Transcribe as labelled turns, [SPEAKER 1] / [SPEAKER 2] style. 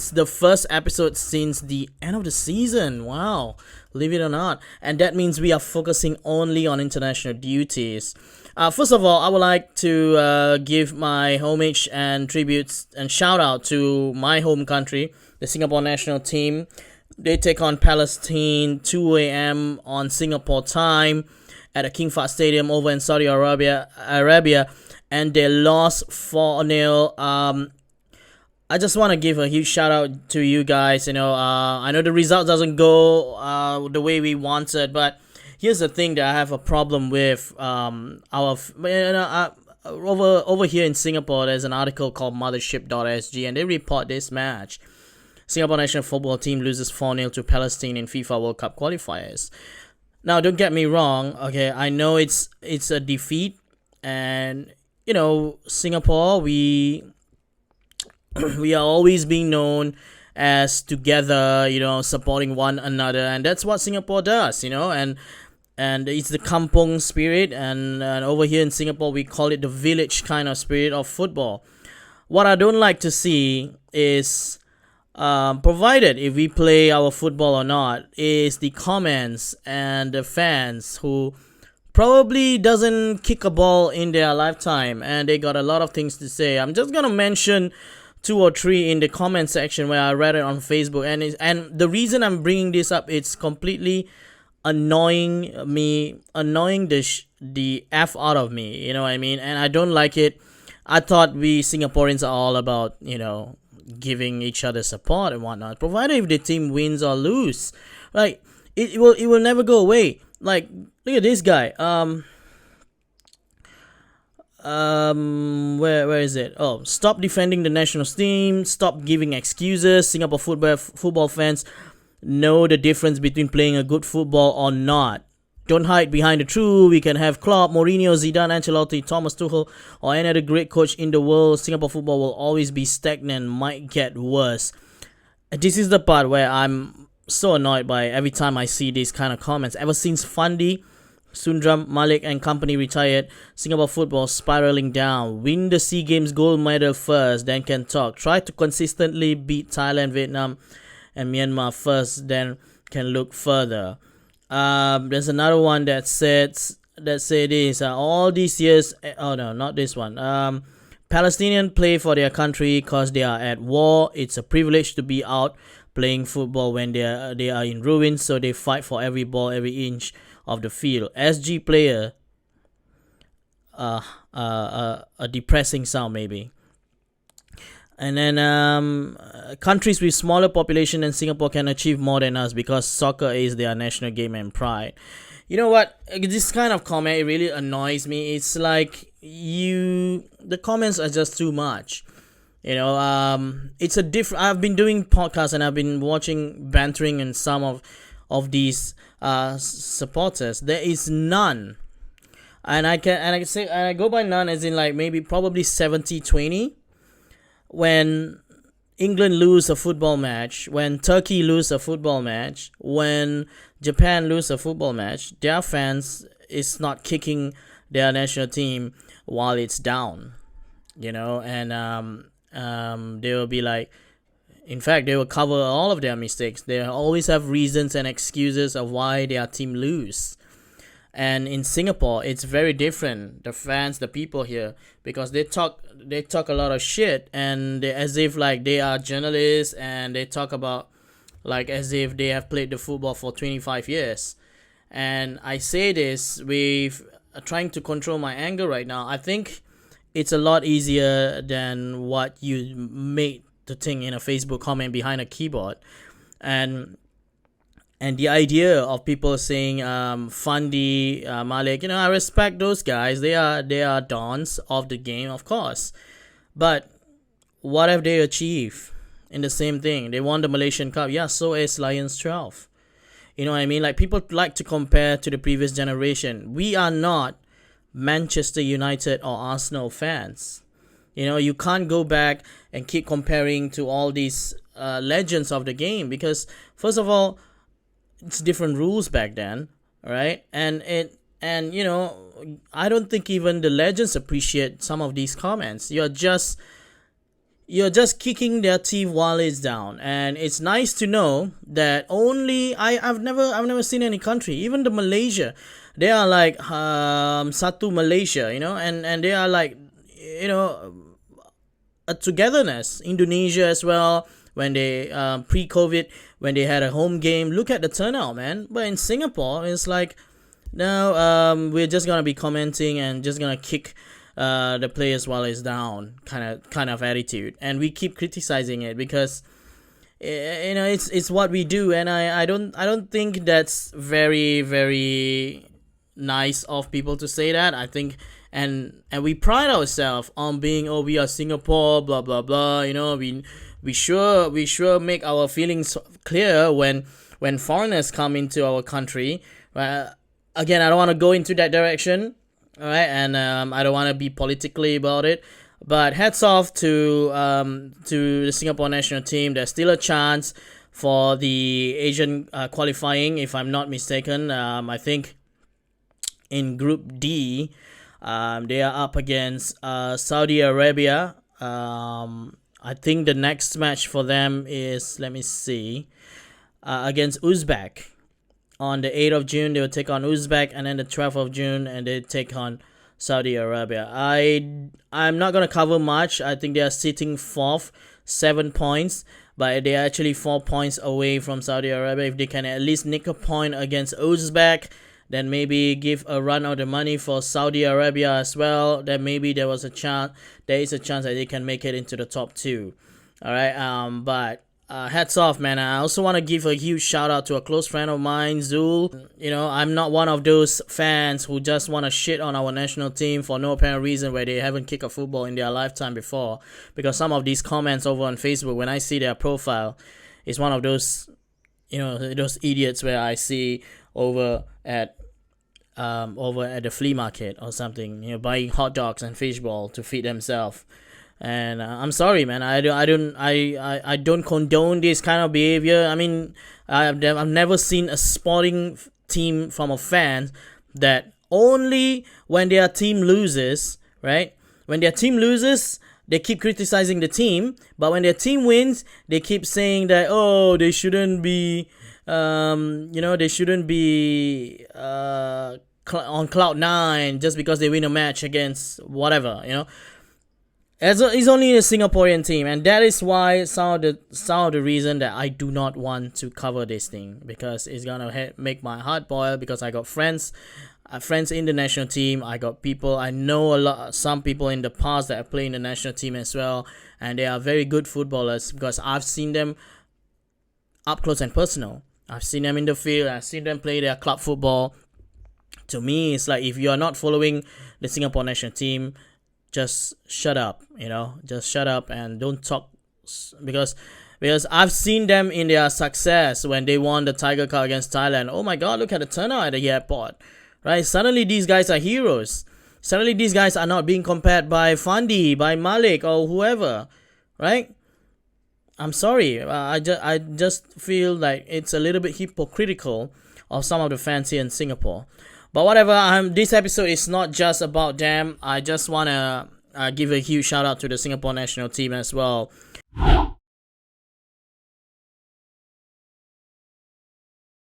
[SPEAKER 1] it's the first episode since the end of the season. Wow, believe it or not. And that means we are focusing only on international duties. First of all, I would like to give my homage and tributes and shout out to my home country, the Singapore national team. They take on Palestine 2 a.m. on Singapore time at the King Fahd Stadium over in Saudi Arabia, and they lost 4-0. I just want to give a huge shout out to you guys. I know the result doesn't go the way we wanted, but here's the thing that I have a problem with. Over here in Singapore, there's an article called Mothership.sg, and they report this match. Singapore national football team loses 4-0 to Palestine in FIFA World Cup qualifiers. Now, don't get me wrong. Okay, I know it's a defeat, and Singapore, we are always being known as together, supporting one another, and that's what Singapore does, and it's the kampong spirit, and over here in Singapore we call it the village kind of spirit of football. What I don't like to see is, provided if we play our football or not, is the comments and the fans who probably doesn't kick a ball in their lifetime, and they got a lot of things to say. I'm just gonna mention 2 or 3 in the comment section where I read it on Facebook, and the reason I'm bringing this up, it's completely annoying the f out of me. You know what I mean? And I don't like it. I thought we Singaporeans are all about giving each other support and whatnot, provided if the team wins or lose. Like it will never go away. Like, look at this guy. Where is it? Oh, stop defending the national team. Stop giving excuses. Singapore football fans know the difference between playing a good football or not. Don't hide behind the truth. We can have Klopp, Mourinho, Zidane, Ancelotti, Thomas Tuchel, or any other great coach in the world. Singapore football will always be stagnant, might get worse. This is the part where I'm so annoyed by every time I see these kind of comments. Ever since Fandi, Sundram, Malik and company retired, Singapore football spiraling down. Win the SEA Games gold medal first, then can talk. Try to consistently beat Thailand, Vietnam and Myanmar first, then can look further. There's another one that said this. All these years, oh no, not this one. Palestinians play for their country because they are at war. It's a privilege to be out playing football when they are in ruins, so they fight for every ball, every inch of the field. SG player, a depressing sound maybe. And then countries with smaller population than Singapore can achieve more than us because soccer is their national game and pride. You know what? This kind of comment, it really annoys me. It's like the comments are just too much. It's a different. I've been doing podcasts and I've been watching bantering and some of these supporters. There is none, and I go by none as in like maybe probably 70-20. When England lose a football match, when Turkey lose a football match, when Japan lose a football match, their fans is not kicking their national team while it's down, and they will be like, in fact, they will cover all of their mistakes. They always have reasons and excuses of why their team lose. And in Singapore, it's very different. The fans, the people here, because they talk a lot of shit, and as if like they are journalists, and they talk about like as if they have played the football for 25 years. And I say this with trying to control my anger right now. I think it's a lot easier than what you made to think in a Facebook comment behind a keyboard. And the idea of people saying Fandi, Malik, I respect those guys. They are dons of the game, of course. But what have they achieved in the same thing? They won the Malaysian Cup. Yeah, so is Lions 12. You know what I mean? Like, people like to compare to the previous generation. We are not Manchester United or Arsenal fans. You can't go back and keep comparing to all these legends of the game, because first of all, it's different rules back then, right? And I don't think even the legends appreciate some of these comments. You're just you're just kicking their teeth while it's down. And it's nice to know that only I've never seen any country, even the Malaysia, they are like satu Malaysia, and they are like, a togetherness. Indonesia as well, when they pre-COVID, when they had a home game, look at the turnout, man. But in Singapore, it's like, no, we're just gonna be commenting and just gonna kick the players while it's down, kind of attitude, and we keep criticizing it because it's what we do, and I don't think that's very, very nice of people to say that. I think, and we pride ourselves on being, oh, we are Singapore, blah blah blah. We sure make our feelings clear when foreigners come into our country. Again, I don't want to go into that direction, all right, and I don't want to be politically about it. But hats off to the Singapore national team. There's still a chance for the Asian qualifying, if I'm not mistaken. I think in Group D, they are up against Saudi Arabia. I think the next match for them is, let me see, against Uzbek. On the 8th of June, they will take on Uzbek, and then the 12th of June, and they take on Saudi Arabia. I'm not going to cover much. I think they are sitting 4th, 7 points, but they are actually 4 points away from Saudi Arabia. If they can at least nick a point against Uzbek, then maybe give a run of the money for Saudi Arabia as well. Then maybe there is a chance that they can make it into the top 2. All right. But hats off, man. I also want to give a huge shout out to a close friend of mine, Zul. I'm not one of those fans who just want to shit on our national team for no apparent reason, where they haven't kicked a football in their lifetime before. Because some of these comments over on Facebook, when I see their profile, is one of those, those idiots where I see over at the flea market or something, buying hot dogs and fishbowl to feed themselves. And I'm sorry, man. I don't condone this kind of behavior. I mean, I've never seen a sporting team from a fan that only when their team loses, right? When their team loses, they keep criticizing the team, but when their team wins, they keep saying that, oh, they shouldn't be, they shouldn't be on cloud 9 just because they win a match against whatever. It's only a Singaporean team, and that is why some of the reason that I do not want to cover this thing, because it's gonna make my heart boil. Because I got friends in the national team. I got people I know some people in the past that have played in the national team as well, and they are very good footballers because I've seen them up close and personal. I've seen them in the field. I've seen them play their club football. To me, it's like, if you are not following the Singapore national team, just shut up, just shut up and don't talk, because I've seen them in their success when they won the Tiger Cup against Thailand. Oh my God, look at the turnout at the airport, right? Suddenly these guys are heroes. Suddenly these guys are not being compared by Fandi, by Malik or whoever, right? I'm sorry, I just feel like it's a little bit hypocritical of some of the fans here in Singapore. But whatever, this episode is not just about them. I just want to give a huge shout out to the Singapore national team as well.